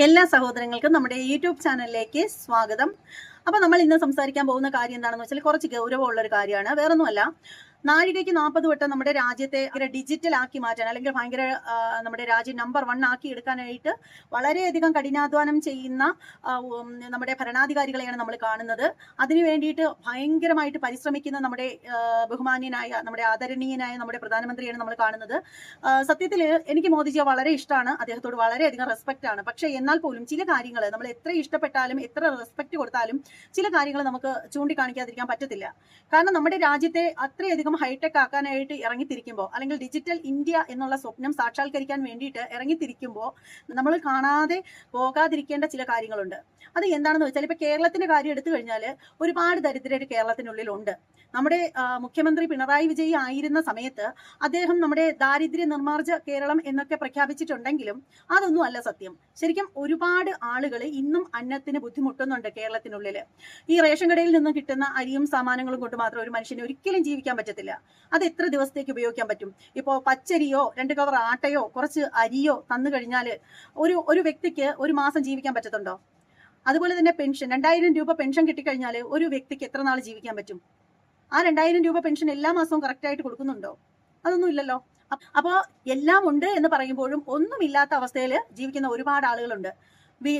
എല്ലാ സഹോദരങ്ങൾക്കും നമ്മുടെ യൂട്യൂബ് ചാനലിലേക്ക് സ്വാഗതം. അപ്പോൾ നമ്മൾ ഇന്ന് സംസാരിക്കാൻ പോകുന്ന കാര്യം എന്താണെന്ന് വെച്ചാൽ കുറച്ച് ഗൗരവമുള്ള ഒരു കാര്യമാണ്. വേറൊന്നുമല്ല, നാഴികയ്ക്ക് 40 വട്ടം നമ്മുടെ രാജ്യത്തെ ഡിജിറ്റൽ ആക്കി മാറ്റാൻ, അല്ലെങ്കിൽ ഭയങ്കര നമ്മുടെ രാജ്യം നമ്പർ 1 ആക്കി എടുക്കാനായിട്ട് വളരെയധികം കഠിനാധ്വാനം ചെയ്യുന്ന നമ്മുടെ ഭരണാധികാരികളെയാണ് നമ്മൾ കാണുന്നത്. അതിനു വേണ്ടിയിട്ട് ഭയങ്കരമായിട്ട് പരിശ്രമിക്കുന്ന നമ്മുടെ ബഹുമാന്യനായ, നമ്മുടെ ആദരണീയനായ നമ്മുടെ പ്രധാനമന്ത്രിയാണ് നമ്മൾ കാണുന്നത്. സത്യത്തിൽ എനിക്ക് മോദിജിയെ വളരെ ഇഷ്ടമാണ്, അദ്ദേഹത്തോട് വളരെയധികം റെസ്പെക്റ്റ് ആണ്. പക്ഷേ എന്നാൽ പോലും ചില കാര്യങ്ങൾ നമ്മൾ എത്ര ഇഷ്ടപ്പെട്ടാലും എത്ര റെസ്പെക്ട് കൊടുത്താലും ചില കാര്യങ്ങൾ നമുക്ക് ചൂണ്ടിക്കാണിക്കാതിരിക്കാൻ പറ്റത്തില്ല. കാരണം നമ്മുടെ രാജ്യത്തെ അത്രയധികം ഹൈടെക് ആക്കാനായിട്ട് ഇറങ്ങിത്തിരിക്കുമ്പോൾ, അല്ലെങ്കിൽ ഡിജിറ്റൽ ഇന്ത്യ എന്നുള്ള സ്വപ്നം സാക്ഷാത്കരിക്കാൻ വേണ്ടിയിട്ട് ഇറങ്ങിത്തിരിക്കുമ്പോൾ നമ്മൾ കാണാതെ പോകാതിരിക്കേണ്ട ചില കാര്യങ്ങളുണ്ട്. അത് എന്താണെന്ന് വെച്ചാൽ, ഇപ്പൊ കേരളത്തിന്റെ കാര്യം എടുത്തു കഴിഞ്ഞാൽ ഒരുപാട് ദരിദ്രർ കേരളത്തിനുള്ളിലുണ്ട്. നമ്മുടെ മുഖ്യമന്ത്രി പിണറായി വിജയൻ ആയിരുന്ന സമയത്ത് അദ്ദേഹം നമ്മുടെ ദാരിദ്ര്യ നിർമ്മാർജ്ജ കേരളം എന്നൊക്കെ പ്രഖ്യാപിച്ചിട്ടുണ്ടെങ്കിലും അതൊന്നും അല്ല സത്യം. ശരിക്കും ഒരുപാട് ആളുകൾ ഇന്നും അന്നത്തിന് ബുദ്ധിമുട്ടുന്നുണ്ട് കേരളത്തിനുള്ളിൽ. ഈ റേഷൻ കടയിൽ നിന്നും കിട്ടുന്ന അരിയും സാമാനങ്ങളും കൊണ്ട് മാത്രം ഒരു മനുഷ്യന് ഒരിക്കലും ജീവിക്കാൻ പറ്റത്തില്ല. അത് എത്ര ദിവസത്തേക്ക് ഉപയോഗിക്കാൻ പറ്റും? ഇപ്പോൾ പച്ചരിയോ 2 കവർ ആട്ടയോ കുറച്ച് അരിയോ തന്നു കഴിഞ്ഞാൽ ഒരു വ്യക്തിക്ക് ഒരു മാസം ജീവിക്കാൻ പറ്റത്തുണ്ടോ? അതുപോലെ തന്നെ പെൻഷൻ, 2000 രൂപ പെൻഷൻ കിട്ടിക്കഴിഞ്ഞാൽ ഒരു വ്യക്തിക്ക് എത്ര നാൾ ജീവിക്കാൻ പറ്റും? ആ 2000 രൂപ പെൻഷൻ എല്ലാ മാസവും കറക്റ്റായിട്ട് കൊടുക്കുന്നുണ്ടോ? അതൊന്നും ഇല്ലല്ലോ. അപ്പോൾ എല്ലാം ഉണ്ട് എന്ന് പറയുമ്പോഴും ഒന്നുമില്ലാത്ത അവസ്ഥയിൽ ജീവിക്കുന്ന ഒരുപാട് ആളുകളുണ്ട്.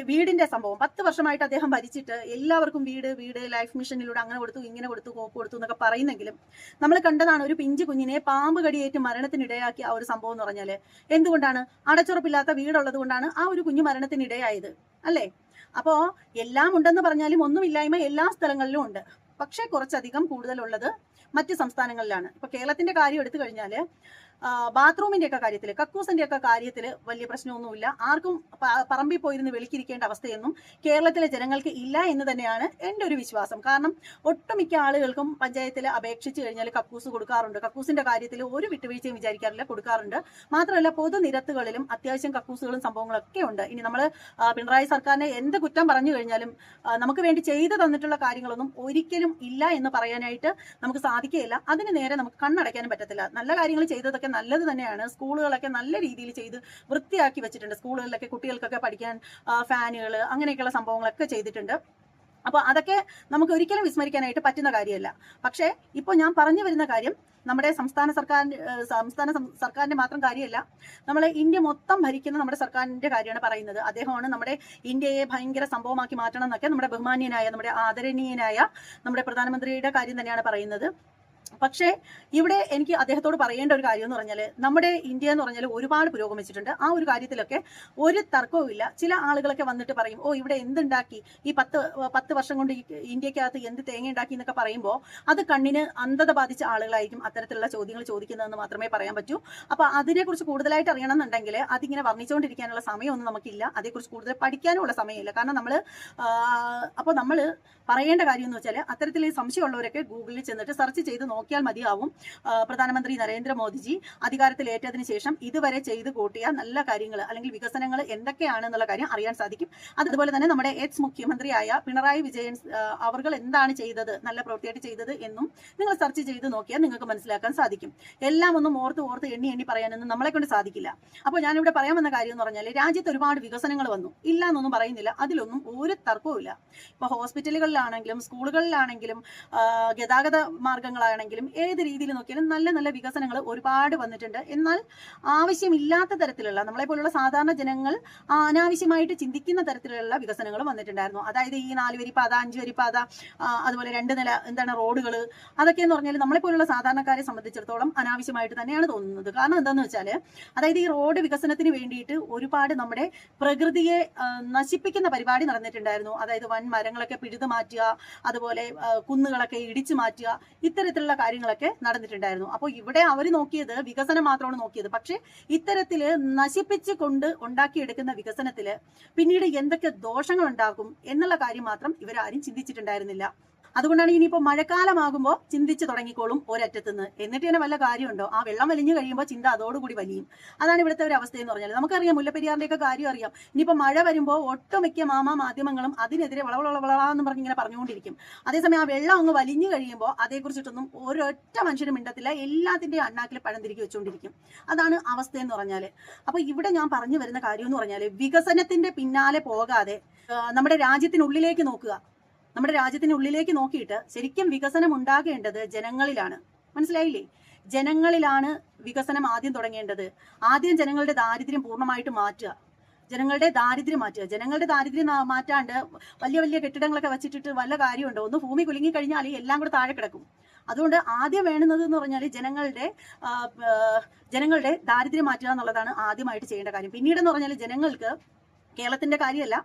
വീടിന്റെ സംഭവം 10 വർഷമായിട്ട് അദ്ദേഹം ഭരിച്ചിട്ട് എല്ലാവർക്കും വീട് ലൈഫ് മിഷനിലൂടെ അങ്ങനെ കൊടുത്തു, ഇങ്ങനെ കൊടുത്തു, കോപ്പ് കൊടുത്തു എന്നൊക്കെ പറയുന്നെങ്കിലും നമ്മൾ കണ്ടതാണ് ഒരു പിഞ്ചു കുഞ്ഞിനെ പാമ്പ് കടിയേറ്റ് മരണത്തിനിടയാക്കിയ ആ ഒരു സംഭവം എന്ന് പറഞ്ഞാൽ എന്തുകൊണ്ടാണ്? അടച്ചുറപ്പില്ലാത്ത വീടുള്ളത് കൊണ്ടാണ് ആ ഒരു കുഞ്ഞു മരണത്തിനിടയായത്, അല്ലേ? അപ്പോ എല്ലാം ഉണ്ടെന്ന് പറഞ്ഞാലും ഒന്നുമില്ലായ്മ എല്ലാ സ്ഥലങ്ങളിലും ഉണ്ട്. പക്ഷെ കുറച്ചധികം കൂടുതലുള്ളത് മറ്റ് സംസ്ഥാനങ്ങളിലാണ്. ഇപ്പൊ കേരളത്തിന്റെ കാര്യം എടുത്തു കഴിഞ്ഞാല് ബാത്റൂമിന്റെ ഒക്കെ കാര്യത്തിൽ, കക്കൂസിന്റെ ഒക്കെ കാര്യത്തിൽ വലിയ പ്രശ്നമൊന്നുമില്ല. ആർക്കും പറമ്പിൽ പോയിരുന്ന് വെളിക്കിരിക്കേണ്ട അവസ്ഥയൊന്നും കേരളത്തിലെ ജനങ്ങൾക്ക് ഇല്ല എന്ന് തന്നെയാണ് എൻ്റെ ഒരു വിശ്വാസം. കാരണം ഒട്ടുമിക്ക ആളുകൾക്കും പഞ്ചായത്തിൽ അപേക്ഷിച്ച് കഴിഞ്ഞാൽ കക്കൂസ് കൊടുക്കാറുണ്ട്. കക്കൂസിന്റെ കാര്യത്തിൽ ഒരു വിട്ടുവീഴ്ചയും വിചാരിക്കാറില്ല, കൊടുക്കാറുണ്ട്. മാത്രമല്ല പൊതുനിരത്തുകളിലും അത്യാവശ്യം കക്കൂസുകളും സംഭവങ്ങളൊക്കെ ഉണ്ട്. ഇനി നമ്മൾ പിണറായി സർക്കാരിനെ എന്ത് കുറ്റം പറഞ്ഞു കഴിഞ്ഞാലും നമുക്ക് വേണ്ടി ചെയ്തു തന്നിട്ടുള്ള കാര്യങ്ങളൊന്നും ഒരിക്കലും ഇല്ല എന്ന് പറയാനായിട്ട് നമുക്ക് സാധിക്കുകയില്ല. അതിന് നേരെ നമുക്ക് കണ്ണടയ്ക്കാനും പറ്റത്തില്ല. നല്ല കാര്യങ്ങൾ ചെയ്തതൊക്കെ നല്ലത് തന്നെയാണ്. സ്കൂളുകളൊക്കെ നല്ല രീതിയിൽ ചെയ്ത് വൃത്തിയാക്കി വെച്ചിട്ടുണ്ട്. സ്കൂളുകളിലൊക്കെ കുട്ടികൾക്കൊക്കെ പഠിക്കാൻ ഫാനുകൾ അങ്ങനെയൊക്കെയുള്ള സംഭവങ്ങളൊക്കെ ചെയ്തിട്ടുണ്ട്. അപ്പോൾ അതൊക്കെ നമുക്ക് ഒരിക്കലും വിസ്മരിക്കാനായിട്ട് പറ്റുന്ന കാര്യമല്ല. പക്ഷേ ഇപ്പോൾ ഞാൻ പറഞ്ഞു വരുന്ന കാര്യം നമ്മുടെ സംസ്ഥാന സർക്കാരിന്റെ മാത്രം കാര്യമല്ല, നമ്മൾ ഇന്ത്യ മൊത്തം ഭരിക്കുന്ന നമ്മുടെ സർക്കാരിന്റെ കാര്യമാണ് പറയുന്നത്. അദ്ദേഹമാണ് നമ്മുടെ ഇന്ത്യയെ ഭയങ്കര സംഭവമാക്കി മാറ്റണം എന്നൊക്കെ നമ്മുടെ ബഹുമാന്യനായ, നമ്മുടെ ആദരണീയനായ നമ്മുടെ പ്രധാനമന്ത്രിയുടെ കാര്യം തന്നെയാണ് പറയുന്നത്. പക്ഷേ ഇവിടെ എനിക്ക് അദ്ദേഹത്തോട് പറയേണ്ട ഒരു കാര്യം എന്ന് പറഞ്ഞാൽ, നമ്മുടെ ഇന്ത്യ എന്ന് പറഞ്ഞാൽ ഒരുപാട് പുരോഗമിച്ചിട്ടുണ്ട്. ആ ഒരു കാര്യത്തിലൊക്കെ ഒരു തർക്കവും ഇല്ല. ചില ആളുകളൊക്കെ വന്നിട്ട് പറയും, ഓ ഇവിടെ എന്തുണ്ടാക്കി, ഈ 10 വർഷം കൊണ്ട് ഇന്ത്യക്കകത്ത് എന്ത് തേങ്ങ ഉണ്ടാക്കി എന്നൊക്കെ പറയുമ്പോൾ അത് കണ്ണിന് അന്ധത ബാധിച്ച ആളുകളായിരിക്കും അത്തരത്തിലുള്ള ചോദ്യങ്ങൾ ചോദിക്കുന്നതെന്ന് മാത്രമേ പറയാൻ പറ്റൂ. അപ്പൊ അതിനെക്കുറിച്ച് കൂടുതലായിട്ട് അറിയണമെന്നുണ്ടെങ്കിൽ അതിങ്ങനെ വർണ്ണിച്ചുകൊണ്ടിരിക്കാനുള്ള സമയമൊന്നും നമുക്കില്ല. അതേക്കുറിച്ച് കൂടുതൽ പഠിക്കാനുള്ള സമയമില്ല. കാരണം നമ്മൾ പറയേണ്ട കാര്യം എന്ന് വെച്ചാൽ, അത്തരത്തിൽ സംശയമുള്ളവരൊക്കെ ഗൂഗിളിൽ ചെന്നിട്ട് സെർച്ച് ചെയ്ത് നോക്കിയാൽ മതിയാവും. പ്രധാനമന്ത്രി നരേന്ദ്രമോദിജി അധികാരത്തിലേറ്റതിന് ശേഷം ഇതുവരെ ചെയ്ത് കൂട്ടിയ നല്ല കാര്യങ്ങൾ അല്ലെങ്കിൽ വികസനങ്ങൾ എന്തൊക്കെയാണെന്നുള്ള കാര്യം അറിയാൻ സാധിക്കും. അതുപോലെ തന്നെ നമ്മുടെ എക്സ് മുഖ്യമന്ത്രിയായ പിണറായി വിജയൻ അവർ എന്താണ് ചെയ്തത്, നല്ല പ്രവൃത്തിയായിട്ട് ചെയ്തത് എന്നും നിങ്ങൾ സെർച്ച് ചെയ്ത് നോക്കിയാൽ നിങ്ങൾക്ക് മനസ്സിലാക്കാൻ സാധിക്കും. എല്ലാം ഒന്നും ഓർത്ത് എണ്ണി പറയാനൊന്നും നമ്മളെ കൊണ്ട് സാധിക്കില്ല. അപ്പോൾ ഞാനിവിടെ പറയാൻ വന്ന കാര്യം എന്ന് പറഞ്ഞാൽ, രാജ്യത്ത് ഒരുപാട് വികസനങ്ങൾ വന്നു, ഇല്ല എന്നൊന്നും പറയുന്നില്ല. അതിലൊന്നും ഒരു തർക്കവും ഇല്ല. ഇപ്പൊ ഹോസ്പിറ്റലുകളിലാണെങ്കിലും സ്കൂളുകളിലാണെങ്കിലും ഗതാഗത മാർഗങ്ങളാണെങ്കിലും ഏത് രീതിയിൽ നോക്കിയാലും നല്ല നല്ല വികസനങ്ങൾ ഒരുപാട് വന്നിട്ടുണ്ട്. എന്നാൽ ആവശ്യമില്ലാത്ത തരത്തിലുള്ള, നമ്മളെ പോലുള്ള സാധാരണ ജനങ്ങൾ അനാവശ്യമായിട്ട് ചിന്തിക്കുന്ന തരത്തിലുള്ള വികസനങ്ങൾ വന്നിട്ടുണ്ടായിരുന്നു. അതായത് ഈ 4 വരി പാത, 5 വരി പാത, അതുപോലെ 2 നില റോഡുകൾ, അതൊക്കെ എന്ന് പറഞ്ഞാൽ നമ്മളെ പോലുള്ള സാധാരണക്കാരെ സംബന്ധിച്ചിടത്തോളം അനാവശ്യമായിട്ട് തന്നെയാണ് തോന്നുന്നത്. കാരണം എന്താണെന്ന് വെച്ചാൽ, അതായത് ഈ റോഡ് വികസനത്തിന് വേണ്ടിയിട്ട് ഒരുപാട് നമ്മുടെ പ്രകൃതിയെ നശിപ്പിക്കുന്ന പരിപാടി നടന്നിട്ടുണ്ടായിരുന്നു. അതായത് വൻ മരങ്ങളൊക്കെ പിഴുതു മാറ്റുക, അതുപോലെ കുന്നുകളൊക്കെ ഇടിച്ചു മാറ്റുക, ഇത്തരത്തിലുള്ള കാര്യങ്ങളൊക്കെ നടന്നിട്ടുണ്ടായിരുന്നു. അപ്പോൾ ഇവിടെ അവർ നോക്കിയത് വികസനം മാത്രമാണ് നോക്കിയത്. പക്ഷെ ഇത്തരത്തില് നശിപ്പിച്ച് കൊണ്ട് ഉണ്ടാക്കിയെടുക്കുന്ന വികസനത്തില് പിന്നീട് എന്തൊക്കെ ദോഷങ്ങൾ ഉണ്ടാകും എന്നുള്ള കാര്യം മാത്രം ഇവരാരും ചിന്തിച്ചിട്ടുണ്ടായിരുന്നില്ല. അതുകൊണ്ടാണ് ഇനിയിപ്പോൾ മഴക്കാലമാകുമ്പോൾ ചിന്തിച്ച് തുടങ്ങിക്കോളും ഒരറ്റത്തുനിന്ന്. എന്നിട്ട് തന്നെ വല്ല കാര്യമുണ്ടോ? ആ വെള്ളം വലിഞ്ഞു കഴിയുമ്പോൾ ചിന്ത അതോടുകൂടി വലിയും. അതാണ് ഇവിടുത്തെ ഒരു അവസ്ഥ എന്ന് പറഞ്ഞാൽ. നമുക്കറിയാം മുല്ലപ്പെരിയാറിന്റെയൊക്കെ കാര്യം അറിയാം. ഇനിയിപ്പോൾ മഴ വരുമ്പോൾ ഒട്ടുമിക്ക മാധ്യമങ്ങളും അതിനെതിരെ വളവളവളവളാന്ന് പറഞ്ഞ് ഇങ്ങനെ പറഞ്ഞുകൊണ്ടിരിക്കും. അതേസമയം ആ വെള്ളം അങ്ങ് വലിഞ്ഞു കഴിയുമ്പോൾ അതേക്കുറിച്ചിട്ടൊന്നും ഒരൊറ്റ മനുഷ്യനും മിണ്ടത്തില്ല. എല്ലാത്തിന്റെയും അണ്ണാക്കിൽ പഴം തിരികെ വെച്ചുകൊണ്ടിരിക്കും. അതാണ് അവസ്ഥ എന്ന് പറഞ്ഞാൽ. അപ്പൊ ഇവിടെ ഞാൻ പറഞ്ഞു വരുന്ന കാര്യം എന്ന് പറഞ്ഞാൽ, വികസനത്തിന്റെ പിന്നാലെ പോകാതെ നമ്മുടെ രാജ്യത്തിനുള്ളിലേക്ക് നോക്കുക. നമ്മുടെ രാജ്യത്തിനുള്ളിലേക്ക് നോക്കിയിട്ട് ശരിക്കും വികസനം ഉണ്ടാകേണ്ടത് ജനങ്ങളിലാണ്. മനസ്സിലായില്ലേ? ജനങ്ങളിലാണ് വികസനം ആദ്യം തുടങ്ങേണ്ടത്. ആദ്യം ജനങ്ങളുടെ ദാരിദ്ര്യം പൂർണ്ണമായിട്ട് മാറ്റുക. ജനങ്ങളുടെ ദാരിദ്ര്യം മാറ്റാണ്ട് വലിയ വലിയ കെട്ടിടങ്ങളൊക്കെ വെച്ചിട്ടിട്ട് വല്ല കാര്യമുണ്ടോ? ഒന്ന് ഭൂമി കുലുങ്ങി കഴിഞ്ഞാൽ എല്ലാം കൂടെ താഴെ കിടക്കും. അതുകൊണ്ട് ആദ്യം വേണ്ടുന്നത് എന്ന് പറഞ്ഞാൽ ജനങ്ങളുടെ ദാരിദ്ര്യം മാറ്റുക എന്നുള്ളതാണ് ആദ്യമായിട്ട് ചെയ്യേണ്ട കാര്യം. പിന്നീടെന്ന് പറഞ്ഞാൽ ജനങ്ങൾക്ക് കേരളത്തിന്റെ കാര്യമല്ല,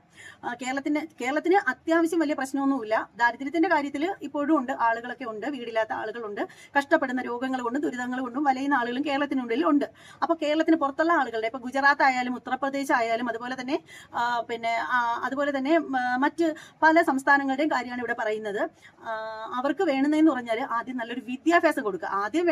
കേരളത്തിന് അത്യാവശ്യം വലിയ പ്രശ്നമൊന്നുമില്ല. ദാരിദ്ര്യത്തിന്റെ കാര്യത്തിൽ ഇപ്പോഴും ഉണ്ട്, ആളുകളൊക്കെ ഉണ്ട്, വീടില്ലാത്ത ആളുകളുണ്ട്, കഷ്ടപ്പെടുന്ന രോഗങ്ങൾ കൊണ്ടും ദുരിതങ്ങൾ കൊണ്ടും വലയുന്ന ആളുകളും കേരളത്തിനുള്ളിൽ ഉണ്ട്. അപ്പോൾ കേരളത്തിന് പുറത്തുള്ള ആളുകളുടെ, ഇപ്പൊ ഗുജറാത്ത് ആയാലും ഉത്തർപ്രദേശ് ആയാലും അതുപോലെ തന്നെ മറ്റ് പല സംസ്ഥാനങ്ങളുടെയും കാര്യമാണ് ഇവിടെ പറയുന്നത്. അവർക്ക് വേണമെന്ന് പറഞ്ഞാൽ ആദ്യം നല്ലൊരു വിദ്യാഭ്യാസം കൊടുക്കുക. ആദ്യം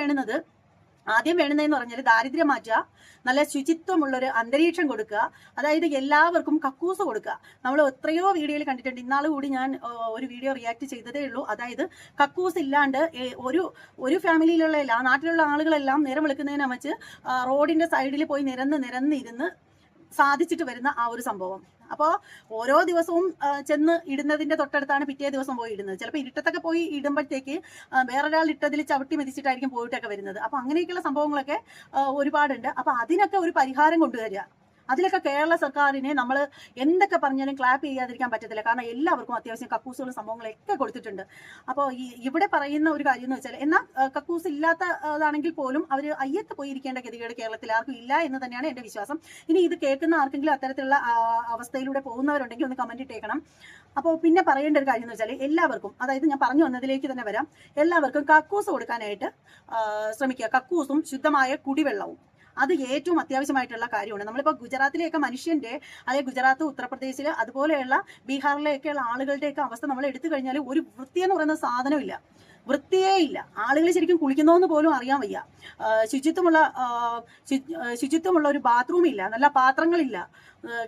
വേണമെന്ന് പറഞ്ഞാൽ ദാരിദ്ര്യം മാറ്റുക, നല്ല ശുചിത്വമുള്ളൊരു അന്തരീക്ഷം കൊടുക്കുക. അതായത് എല്ലാവർക്കും കക്കൂസ് കൊടുക്കുക. നമ്മൾ എത്രയോ വീഡിയോയിൽ കണ്ടിട്ടുണ്ട്. ഇന്നാൾ കൂടി ഞാൻ ഒരു വീഡിയോ റിയാക്ട് ചെയ്തതേ ഉള്ളൂ. അതായത് കക്കൂസ് ഇല്ലാണ്ട് ഒരു ഫാമിലിയിലുള്ള നാട്ടിലുള്ള ആളുകളെല്ലാം നേരം വെളുക്കുന്നതിനെ വെച്ച് റോഡിന്റെ സൈഡിൽ പോയി നിരന്നിരുന്ന് സാധിച്ചിട്ട് വരുന്ന ആ ഒരു സംഭവം. അപ്പോൾ ഓരോ ദിവസവും ചെന്ന് ഇടുന്നതിന്റെ തൊട്ടടുത്താണ് പിറ്റേ ദിവസം പോയി ഇടുന്നത്. ചിലപ്പോൾ ഇരുട്ടത്തൊക്കെ പോയി ഇടുമ്പോഴത്തേക്ക് വേറൊരാൾ ഇട്ടതിൽ ചവിട്ടി മെതിച്ചിട്ടായിരിക്കും പോയിട്ടൊക്കെ വരുന്നത്. അപ്പൊ അങ്ങനെയൊക്കെയുള്ള സംഭവങ്ങളൊക്കെ ഒരുപാടുണ്ട്. അപ്പൊ അതിനൊക്കെ ഒരു പരിഹാരം കൊണ്ടുവരിക. അതിലൊക്കെ കേരള സർക്കാരിനെ നമ്മൾ എന്തൊക്കെ പറഞ്ഞാലും ക്ലാപ്പ് ചെയ്യാതിരിക്കാൻ പറ്റത്തില്ല. കാരണം എല്ലാവർക്കും അത്യാവശ്യം കക്കൂസുകളും സംഭവങ്ങളൊക്കെ കൊടുത്തിട്ടുണ്ട്. അപ്പോൾ ഇവിടെ പറയുന്ന ഒരു കാര്യം എന്ന് വെച്ചാൽ, എന്നാൽ കക്കൂസ് ഇല്ലാത്തതാണെങ്കിൽ പോലും അവർ അയ്യത്ത് പോയിരിക്കേണ്ട ഗതികേട് കേരളത്തിൽ ആർക്കും ഇല്ല എന്ന് തന്നെയാണ് എൻ്റെ വിശ്വാസം. ഇനി ഇത് കേൾക്കുന്ന ആർക്കെങ്കിലും അത്തരത്തിലുള്ള അവസ്ഥയിലൂടെ പോകുന്നവരുണ്ടെങ്കിൽ ഒന്ന് കമന്റ് ഇട്ടേക്കണം. അപ്പോൾ പിന്നെ പറയേണ്ട ഒരു കാര്യം എന്ന് വെച്ചാൽ, എല്ലാവർക്കും, അതായത് ഞാൻ പറഞ്ഞു വന്നതിലേക്ക് തന്നെ വരാം, എല്ലാവർക്കും കക്കൂസ് കൊടുക്കാനായിട്ട് ശ്രമിക്കുക. കക്കൂസും ശുദ്ധമായ കുടിവെള്ളവും അത് ഏറ്റവും അത്യാവശ്യമായിട്ടുള്ള കാര്യമാണ്. നമ്മളിപ്പോൾ ഗുജറാത്തിലെയൊക്കെ മനുഷ്യന്റെ, അതായത് ഗുജറാത്ത്, ഉത്തർപ്രദേശിൽ അതുപോലെയുള്ള ബീഹാറിലെയൊക്കെയുള്ള ആളുകളുടെയൊക്കെ അവസ്ഥ നമ്മൾ എടുത്തു കഴിഞ്ഞാൽ ഒരു വൃത്തി എന്ന് പറയുന്ന സാധനമില്ല, വൃത്തിയേ ഇല്ല. ആളുകൾ ശരിക്കും കുളിക്കുന്നോന്ന് പോലും അറിയാൻ വയ്യ. ശുചിത്വമുള്ള ഒരു ബാത്റൂം ഇല്ല, നല്ല പാത്രങ്ങളില്ല,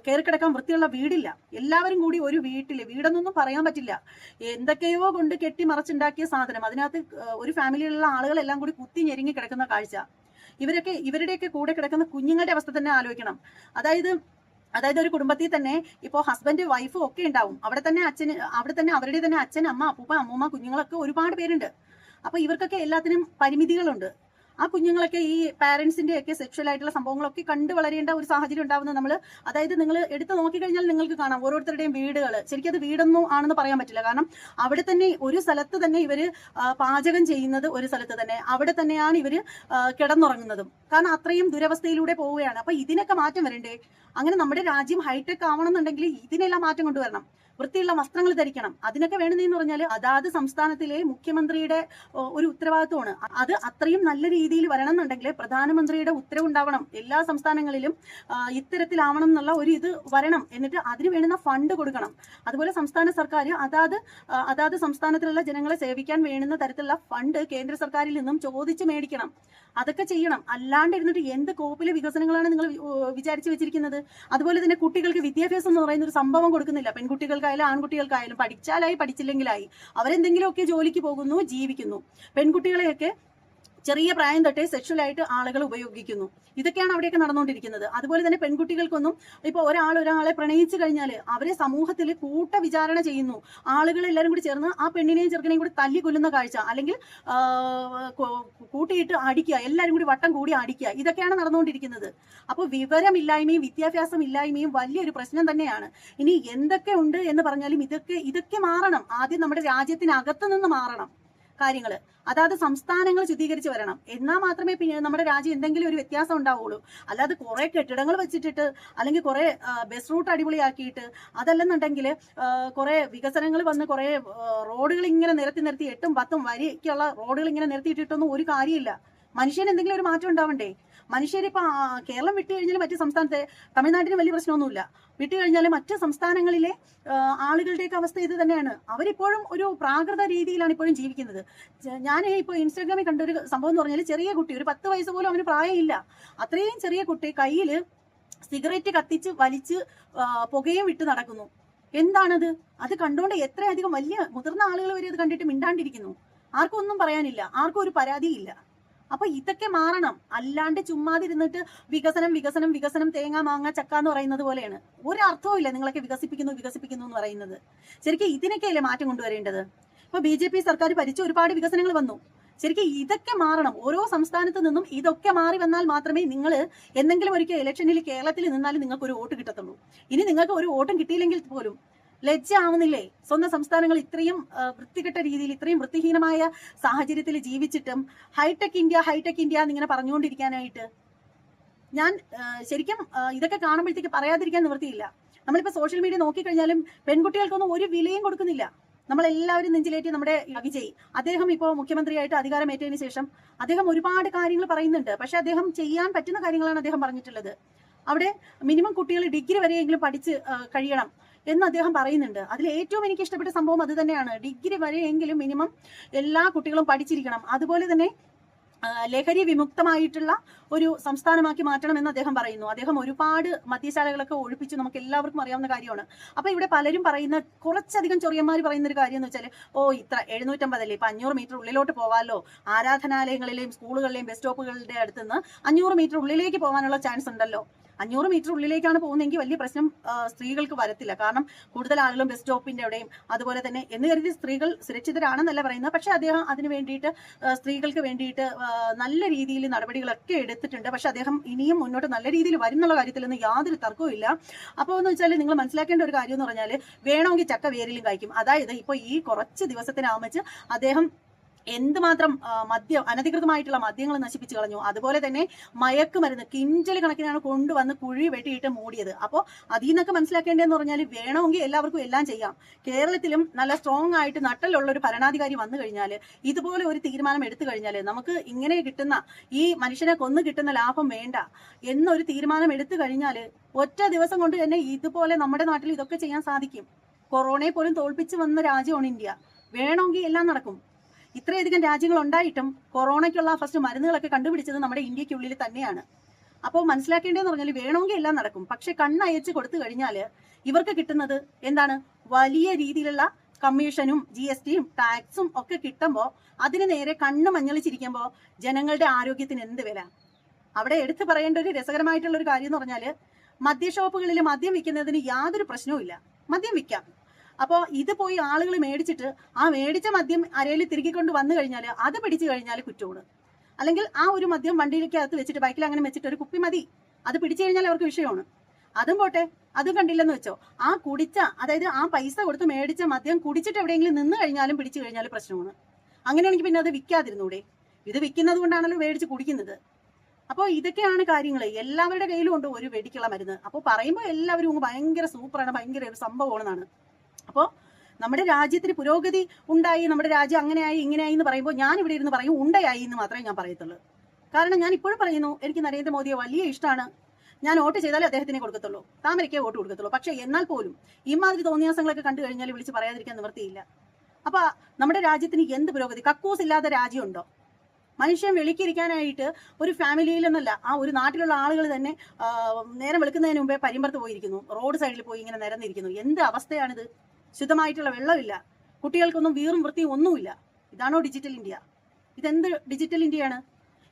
കയറി കിടക്കാൻ വൃത്തിയുള്ള വീടില്ല. എല്ലാവരും കൂടി ഒരു വീടെന്നൊന്നും പറയാൻ പറ്റില്ല, എന്തൊക്കെയോ കൊണ്ട് കെട്ടി മറച്ചുണ്ടാക്കിയ സാധനം. അതിനകത്ത് ഒരു ഫാമിലിയിലുള്ള ആളുകളെല്ലാം കൂടി കുത്തി ഞെരുങ്ങി കിടക്കുന്ന കാഴ്ച. ഇവരുടെയൊക്കെ കൂടെ കിടക്കുന്ന കുഞ്ഞുങ്ങളുടെ അവസ്ഥ തന്നെ ആലോചിക്കണം. അതായത് ഒരു കുടുംബത്തിൽ തന്നെ ഇപ്പോൾ ഹസ്ബൻഡ് വൈഫും ഒക്കെ ഉണ്ടാവും. അവിടെ തന്നെ അവരുടെ തന്നെ അച്ഛൻ, അമ്മ, അപ്പൂപ്പ, അമ്മൂമ്മ, കുഞ്ഞുങ്ങളൊക്കെ ഒരുപാട് പേരുണ്ട്. അപ്പൊ ഇവർക്കൊക്കെ എല്ലാത്തിനും പരിമിതികളുണ്ട്. ആ കുഞ്ഞുങ്ങളൊക്കെ ഈ പാരന്റ്സിന്റെ ഒക്കെ സെക്ഷൽ ആയിട്ടുള്ള സംഭവങ്ങളൊക്കെ കണ്ടു വളരേണ്ട ഒരു സാഹചര്യം ഉണ്ടാവുന്നത് നമ്മൾ, അതായത് നിങ്ങൾ എടുത്ത് നോക്കിക്കഴിഞ്ഞാൽ നിങ്ങൾക്ക് കാണാം ഓരോരുത്തരുടെയും വീടുകൾ. ശരിക്കും അത് വീടൊന്നും ആണെന്ന് പറയാൻ പറ്റില്ല. കാരണം അവിടെ തന്നെ ഒരു സ്ഥലത്ത് തന്നെ ഇവര് പാചകം ചെയ്യുന്നത്, ഒരു സ്ഥലത്ത് തന്നെ അവിടെ തന്നെയാണ് ഇവര് കിടന്നുറങ്ങുന്നതും. കാരണം അത്രയും ദുരവസ്ഥയിലൂടെ പോവുകയാണ്. അപ്പൊ ഇതിനൊക്കെ മാറ്റം വരണ്ടേ? അങ്ങനെ നമ്മുടെ രാജ്യം ഹൈടെക് ആവണം എന്നുണ്ടെങ്കിൽ ഇതിനെല്ലാം മാറ്റം കൊണ്ടുവരണം. വൃത്തിയുള്ള വസ്ത്രങ്ങൾ ധരിക്കണം. അതിനൊക്കെ വേണമെന്ന് പറഞ്ഞാൽ അതാത് സംസ്ഥാനത്തിലെ മുഖ്യമന്ത്രിയുടെ ഒരു ഉത്തരവാദിത്വമാണ്. അത് അത്രയും നല്ല രീതിയിൽ വരണം എന്നുണ്ടെങ്കിൽ പ്രധാനമന്ത്രിയുടെ ഉത്തരവുണ്ടാവണം. എല്ലാ സംസ്ഥാനങ്ങളിലും ഇത്തരത്തിലാവണം എന്നുള്ള ഒരു ഇത് വരണം. എന്നിട്ട് അതിന് വേണ്ടുന്ന ഫണ്ട് കൊടുക്കണം. അതുപോലെ സംസ്ഥാന സർക്കാർ അതാത് സംസ്ഥാനത്തിലുള്ള ജനങ്ങളെ സേവിക്കാൻ വേണ്ടുന്ന തരത്തിലുള്ള ഫണ്ട് കേന്ദ്ര സർക്കാരിൽ നിന്നും ചോദിച്ച് മേടിക്കണം. അതൊക്കെ ചെയ്യണം. അല്ലാണ്ട് ഇരുന്നിട്ട് എന്ത് കോപ്പിലെ വികസനങ്ങളാണ് നിങ്ങൾ വിചാരിച്ചു വെച്ചിരിക്കുന്നത്? അതുപോലെ തന്നെ കുട്ടികൾക്ക് വിദ്യാഭ്യാസം എന്ന് പറയുന്ന ഒരു സംഭവം കൊടുക്കുന്നില്ല. പെൺകുട്ടികൾക്കായാലും ആൺകുട്ടികൾക്കായാലും പഠിച്ചാലായി പഠിച്ചില്ലെങ്കിലായി. അവരെന്തെങ്കിലുമൊക്കെ ജോലിക്ക് പോകുന്നു, ജീവിക്കുന്നു. പെൺകുട്ടികളെയൊക്കെ ചെറിയ പ്രായം തൊട്ടേ സെക്ഷലായിട്ട് ആളുകൾ ഉപയോഗിക്കുന്നു. ഇതൊക്കെയാണ് അവിടെയൊക്കെ നടന്നുകൊണ്ടിരിക്കുന്നത്. അതുപോലെ തന്നെ പെൺകുട്ടികൾക്കൊന്നും ഇപ്പോൾ ഒരാളെ പ്രണയിച്ചു കഴിഞ്ഞാൽ അവരെ സമൂഹത്തിൽ വിചാരണ ചെയ്യുന്നു. ആളുകൾ എല്ലാവരും കൂടി ചേർന്ന് ആ പെണ്ണിനെയും ചെറുക്കനെയും കൂടി തല്ലി കൊല്ലുന്ന കാഴ്ച, അല്ലെങ്കിൽ കൂട്ടിയിട്ട് അടിക്കുക, എല്ലാവരും കൂടി വട്ടം കൂടി അടിക്കുക. ഇതൊക്കെയാണ് നടന്നുകൊണ്ടിരിക്കുന്നത്. അപ്പോൾ വിവരമില്ലായ്മയും വിദ്യാഭ്യാസം ഇല്ലായ്മയും വലിയൊരു പ്രശ്നം തന്നെയാണ്. ഇനി എന്തൊക്കെ ഉണ്ട് എന്ന് പറഞ്ഞാലും ഇതൊക്കെ മാറണം. ആദ്യം നമ്മുടെ രാജ്യത്തിനകത്ത് നിന്ന് മാറണം കാര്യങ്ങൾ. അതായത് സംസ്ഥാനങ്ങൾ ശുദ്ധീകരിച്ച് വരണം. എന്നാൽ മാത്രമേ പിന്നെ നമ്മുടെ രാജ്യം എന്തെങ്കിലും ഒരു വ്യത്യാസം ഉണ്ടാവുള്ളൂ. അല്ലാതെ കുറെ കെട്ടിടങ്ങൾ വെച്ചിട്ടിട്ട്, അല്ലെങ്കിൽ കുറെ ബസ് റൂട്ട് അടിപൊളിയാക്കിയിട്ട്, അതല്ലെന്നുണ്ടെങ്കിൽ കുറെ വികസനങ്ങൾ വന്ന് കുറെ റോഡുകൾ ഇങ്ങനെ നിരത്തി 8ഉം 10ഉം വരിക്കുള്ള റോഡുകൾ ഇങ്ങനെ നിരത്തിയിട്ടിട്ടൊന്നും ഒരു കാര്യമില്ല. മനുഷ്യന് എന്തെങ്കിലും ഒരു മാറ്റം ഉണ്ടാവണ്ടേ? മനുഷ്യരിപ്പോ കേരളം വിട്ടു കഴിഞ്ഞാൽ മറ്റു സംസ്ഥാനത്തെ, തമിഴ്നാട്ടിന് വലിയ പ്രശ്നമൊന്നുമില്ല, വിട്ടു കഴിഞ്ഞാൽ മറ്റു സംസ്ഥാനങ്ങളിലെ ആളുകളുടെയൊക്കെ അവസ്ഥ ഇത് തന്നെയാണ്. അവരിപ്പോഴും ഒരു പ്രാകൃത രീതിയിലാണ് ഇപ്പോഴും ജീവിക്കുന്നത്. ഞാൻ ഇപ്പോൾ ഇൻസ്റ്റാഗ്രാമിൽ കണ്ടൊരു സംഭവം എന്ന് പറഞ്ഞാൽ, ചെറിയ കുട്ടി, ഒരു 10 വയസ്സ് പോലും അവന് പ്രായമില്ല, അത്രയും ചെറിയ കുട്ടി കയ്യിൽ സിഗരറ്റ് കത്തിച്ച് വലിച്ച് പുകയും വിട്ട് നടക്കുന്നു. എന്താണത്? അത് കണ്ടുകൊണ്ട് എത്രയധികം വലിയ മുതിർന്ന ആളുകൾ വരെ അത് കണ്ടിട്ട് മിണ്ടാണ്ടിരിക്കുന്നു. ആർക്കും ഒന്നും പറയാനില്ല, ആർക്കും ഒരു പരാതിയില്ല. അപ്പൊ ഇതൊക്കെ മാറണം. അല്ലാണ്ട് ചുമ്മാതിരുന്നിട്ട് വികസനം വികസനം വികസനം തേങ്ങ മാങ്ങ ചക്ക എന്ന് പറയുന്നത് പോലെയാണ്. ഒരർത്ഥവും ഇല്ല നിങ്ങളൊക്കെ വികസിപ്പിക്കുന്നു വികസിപ്പിക്കുന്നു എന്ന് പറയുന്നത്. ശരിക്കും ഇതിനൊക്കെയല്ലേ മാറ്റം കൊണ്ടുവരേണ്ടത്? ഇപ്പൊ BJP സർക്കാർ ഭരിച്ച ഒരുപാട് വികസനങ്ങൾ വന്നു. ശരിക്കും ഇതൊക്കെ മാറണം. ഓരോ സംസ്ഥാനത്ത് നിന്നും ഇതൊക്കെ മാറി വന്നാൽ മാത്രമേ നിങ്ങൾ എന്തെങ്കിലും ഒരിക്കൽ ഇലക്ഷനിൽ കേരളത്തിൽ നിന്നാലും നിങ്ങൾക്ക് ഒരു വോട്ട് കിട്ടത്തുള്ളൂ. ഇനി നിങ്ങൾക്ക് ഒരു വോട്ടും കിട്ടിയില്ലെങ്കിൽ പോലും ലജ്ജ ആവുന്നില്ലേ? സ്വന്തം സംസ്ഥാനങ്ങൾ ഇത്രയും വൃത്തികെട്ട രീതിയിൽ, ഇത്രയും വൃത്തിഹീനമായ സാഹചര്യത്തിൽ ജീവിച്ചിട്ടും ഹൈടെക് ഇന്ത്യ എന്നിങ്ങനെ പറഞ്ഞുകൊണ്ടിരിക്കാനായിട്ട്. ഞാൻ ശരിക്കും ഇതൊക്കെ കാണുമ്പോഴത്തേക്ക് പറയാതിരിക്കാൻ നിവൃത്തിയില്ല. നമ്മളിപ്പോൾ സോഷ്യൽ മീഡിയ നോക്കിക്കഴിഞ്ഞാലും പെൺകുട്ടികൾക്കൊന്നും ഒരു വിലയും കൊടുക്കുന്നില്ല. നമ്മളെല്ലാവരും നെഞ്ചിലേറ്റി നമ്മുടെ വിജയ്, അദ്ദേഹം ഇപ്പോൾ മുഖ്യമന്ത്രിയായിട്ട് അധികാരമേറ്റതിന് ശേഷം അദ്ദേഹം ഒരുപാട് കാര്യങ്ങൾ പറയുന്നുണ്ട്. പക്ഷെ അദ്ദേഹം ചെയ്യാൻ പറ്റുന്ന കാര്യങ്ങളാണ് അദ്ദേഹം പറഞ്ഞിട്ടുള്ളത്. അവിടെ മിനിമം കുട്ടികൾ ഡിഗ്രി വരെയെങ്കിലും പഠിച്ച് കഴിയണം എന്ന് അദ്ദേഹം പറയുന്നുണ്ട്. അതിൽ ഏറ്റവും എനിക്ക് ഇഷ്ടപ്പെട്ട സംഭവം അത് തന്നെയാണ്. ഡിഗ്രി വരെയെങ്കിലും മിനിമം എല്ലാ കുട്ടികളും പഠിച്ചിരിക്കണം. അതുപോലെ തന്നെ ലഹരി വിമുക്തമായിട്ടുള്ള ഒരു സംസ്ഥാനമാക്കി മാറ്റണമെന്ന് അദ്ദേഹം പറയുന്നു. അദ്ദേഹം ഒരുപാട് മദ്യശാലകളൊക്കെ ഒഴിപ്പിച്ചു, നമുക്ക് എല്ലാവർക്കും അറിയാവുന്ന കാര്യമാണ്. അപ്പൊ ഇവിടെ പലരും പറയുന്ന, കുറച്ചധികം ചൊറിയന്മാർ പറയുന്ന ഒരു കാര്യം എന്ന് വെച്ചാൽ, ഇത്ര 750 അല്ലേ, ഇപ്പൊ 500 മീറ്റർ ഉള്ളിലോട്ട് പോവാമല്ലോ, ആരാധനാലയങ്ങളിലെയും സ്കൂളുകളിലെയും ബസ് സ്റ്റോപ്പുകളുടെ അടുത്തുനിന്ന് 500 മീറ്റർ ഉള്ളിലേക്ക് പോകാനുള്ള ചാൻസ് ഉണ്ടല്ലോ. 500 മീറ്റർ ഉള്ളിലേക്കാണ് പോകുന്നതെങ്കിൽ വലിയ പ്രശ്നം സ്ത്രീകൾക്ക് വരത്തില്ല. കാരണം കൂടുതൽ ആളുകളും ബസ് സ്റ്റോപ്പിന്റെ അവിടെയും അതുപോലെ തന്നെ എന്ന് കരുതി സ്ത്രീകൾ സുരക്ഷിതരാണെന്നല്ല പറയുന്നത്. പക്ഷെ അദ്ദേഹം അതിന് വേണ്ടിയിട്ട് സ്ത്രീകൾക്ക് വേണ്ടിയിട്ട് നല്ല രീതിയിൽ നടപടികളൊക്കെ എടുത്തിട്ടുണ്ട്. പക്ഷെ അദ്ദേഹം ഇനിയും മുന്നോട്ട് നല്ല രീതിയിൽ വരുന്നുള്ള കാര്യത്തിലൊന്നും യാതൊരു തർക്കവും ഇല്ല. അപ്പോൾ എന്ന് വെച്ചാൽ നിങ്ങൾ മനസ്സിലാക്കേണ്ട ഒരു കാര്യം എന്ന് പറഞ്ഞാൽ, വേണമെങ്കിൽ ചക്ക വേരിലും കായ്ക്കും. അതായത് ഇപ്പോൾ ഈ കുറച്ച് ദിവസത്തിനാവുമ്പോൾ അദ്ദേഹം എന്തുമാത്രം അനധികൃതമായിട്ടുള്ള മദ്യങ്ങൾ നശിപ്പിച്ചു കളഞ്ഞു. അതുപോലെ തന്നെ മയക്കുമരുന്ന് കിഞ്ചൽ കണക്കിനാണ് കൊണ്ടുവന്ന് കുഴി വെട്ടിയിട്ട് മൂടിയത്. അപ്പോൾ അതിൽ നിന്നൊക്കെ മനസ്സിലാക്കേണ്ടതെന്ന് പറഞ്ഞാൽ, വേണമെങ്കിൽ എല്ലാവർക്കും എല്ലാം ചെയ്യാം. കേരളത്തിലും നല്ല സ്ട്രോങ് ആയിട്ട് നട്ടലുള്ള ഒരു ഭരണാധികാരി വന്നു കഴിഞ്ഞാൽ, ഇതുപോലെ ഒരു തീരുമാനം എടുത്തു കഴിഞ്ഞാൽ, നമുക്ക് ഇങ്ങനെ കിട്ടുന്ന ഈ മനുഷ്യനെ കൊന്നു കിട്ടുന്ന ലാഭം വേണ്ട എന്നൊരു തീരുമാനം എടുത്തു കഴിഞ്ഞാൽ, ഒറ്റ ദിവസം കൊണ്ട് തന്നെ ഇതുപോലെ നമ്മുടെ നാട്ടിൽ ഇതൊക്കെ ചെയ്യാൻ സാധിക്കും. കൊറോണയെ പോലും തോൽപ്പിച്ച് വന്ന രാജ്യമാണ് ഇന്ത്യ. വേണമെങ്കിൽ എല്ലാം നടക്കും. ഇത്രയധികം രാജ്യങ്ങൾ ഉണ്ടായിട്ടും കൊറോണയ്ക്കുള്ള ഫസ്റ്റ് മരുന്നുകളൊക്കെ കണ്ടുപിടിച്ചത് നമ്മുടെ ഇന്ത്യക്കുള്ളിൽ തന്നെയാണ്. അപ്പോൾ മനസ്സിലാക്കേണ്ടതെന്ന് പറഞ്ഞാൽ, വേണമെങ്കിൽ എല്ലാം നടക്കും. പക്ഷെ കണ്ണയച്ച് കൊടുത്തു കഴിഞ്ഞാൽ ഇവർക്ക് കിട്ടുന്നത് എന്താണ്? വലിയ രീതിയിലുള്ള കമ്മീഷനും GSTയും ടാക്സും ഒക്കെ കിട്ടുമ്പോൾ അതിന് നേരെ കണ്ണ് മഞ്ഞളിച്ചിരിക്കുമ്പോൾ ജനങ്ങളുടെ ആരോഗ്യത്തിന് എന്ത് വില? അവിടെ എടുത്തു പറയേണ്ട ഒരു രസകരമായിട്ടുള്ള ഒരു കാര്യം എന്ന് പറഞ്ഞാൽ, മദ്യഷോപ്പുകളിൽ മദ്യം വിൽക്കുന്നതിന് യാതൊരു പ്രശ്നവും ഇല്ല, മദ്യം വിൽക്കാം. അപ്പോൾ ഇത് പോയി ആളുകൾ മേടിച്ചിട്ട് ആ മേടിച്ച മദ്യം അരയിൽ തിരികെ കൊണ്ട് വന്നു കഴിഞ്ഞാൽ അത് പിടിച്ചു കഴിഞ്ഞാൽ കുറ്റമാണ്. അല്ലെങ്കിൽ ആ ഒരു മദ്യം വണ്ടിയിലേക്കകത്ത് വെച്ചിട്ട് ബൈക്കിൽ അങ്ങനെ വെച്ചിട്ട് ഒരു കുപ്പി മതി, അത് പിടിച്ചു കഴിഞ്ഞാൽ അവർക്ക് വിഷയമാണ്. അതും പോട്ടെ, അതും കണ്ടില്ലെന്ന് വെച്ചോ, ആ കുടിച്ച, അതായത് ആ പൈസ കൊടുത്ത് മേടിച്ച മദ്യം കുടിച്ചിട്ട് എവിടെയെങ്കിലും നിന്ന് കഴിഞ്ഞാലും പിടിച്ചു കഴിഞ്ഞാൽ പ്രശ്നമാണ്. അങ്ങനെയാണെങ്കിൽ പിന്നെ അത് വിൽക്കാതിരുന്നൂടെ? ഇത് വിൽക്കുന്നത് കൊണ്ടാണല്ലോ മേടിച്ച് കുടിക്കുന്നത്. അപ്പോൾ ഇതൊക്കെയാണ് കാര്യങ്ങൾ. എല്ലാവരുടെ കയ്യിലും ഉണ്ട് ഒരു വെടിക്കുള്ള മരുന്ന്. അപ്പോൾ പറയുമ്പോൾ എല്ലാവരും ഭയങ്കര സൂപ്പറാണ്, ഭയങ്കര ഒരു സംഭവമാണെന്നാണ്. അപ്പോൾ നമ്മുടെ രാജ്യത്തിന് പുരോഗതി ഉണ്ടായി, നമ്മുടെ രാജ്യം അങ്ങനെയായി ഇങ്ങനെയായി എന്ന് പറയുമ്പോൾ ഞാൻ ഇവിടെ ഇരുന്ന് പറയും ഉണ്ടയായി എന്ന് മാത്രമേ ഞാൻ പറയത്തുള്ളൂ. കാരണം ഞാൻ ഇപ്പോഴും പറയുന്നു, എനിക്ക് നരേന്ദ്രമോദിയെ വലിയ ഇഷ്ടമാണ്. ഞാൻ വോട്ട് ചെയ്താലേ അദ്ദേഹത്തിനെ കൊടുക്കത്തുള്ളൂ, താമരയ്ക്കേ വോട്ട് കൊടുക്കത്തുള്ളൂ. പക്ഷേ എന്നാൽ പോലും ഇമാതിരി തോന്നിയാസങ്ങളൊക്കെ കണ്ടു കഴിഞ്ഞാൽ വിളിച്ച് പറയാതിരിക്കാൻ നിവൃത്തിയില്ല. അപ്പൊ നമ്മുടെ രാജ്യത്തിന് എന്ത് പുരോഗതി? കക്കൂസ് ഇല്ലാത്ത രാജ്യമുണ്ടോ? മനുഷ്യൻ വെളിക്കിരിക്കാനായിട്ട് ഒരു ഫാമിലിയിൽ നിന്നല്ല, ആ ഒരു നാട്ടിലുള്ള ആളുകൾ തന്നെ നേരം വെളുക്കുന്നതിന് മുമ്പേ പരിമ്പറത്ത് പോയിരിക്കുന്നു, റോഡ് സൈഡിൽ പോയി ഇങ്ങനെ നിരന്നിരിക്കുന്നു. എന്ത് അവസ്ഥയാണിത്? ശുദ്ധമായിട്ടുള്ള വെള്ളമില്ല, കുട്ടികൾക്കൊന്നും വീറും വൃത്തിയും ഒന്നുമില്ല. ഇതാണോ ഡിജിറ്റൽ ഇന്ത്യ? ഇതെന്ത് ഡിജിറ്റൽ ഇന്ത്യയാണ്?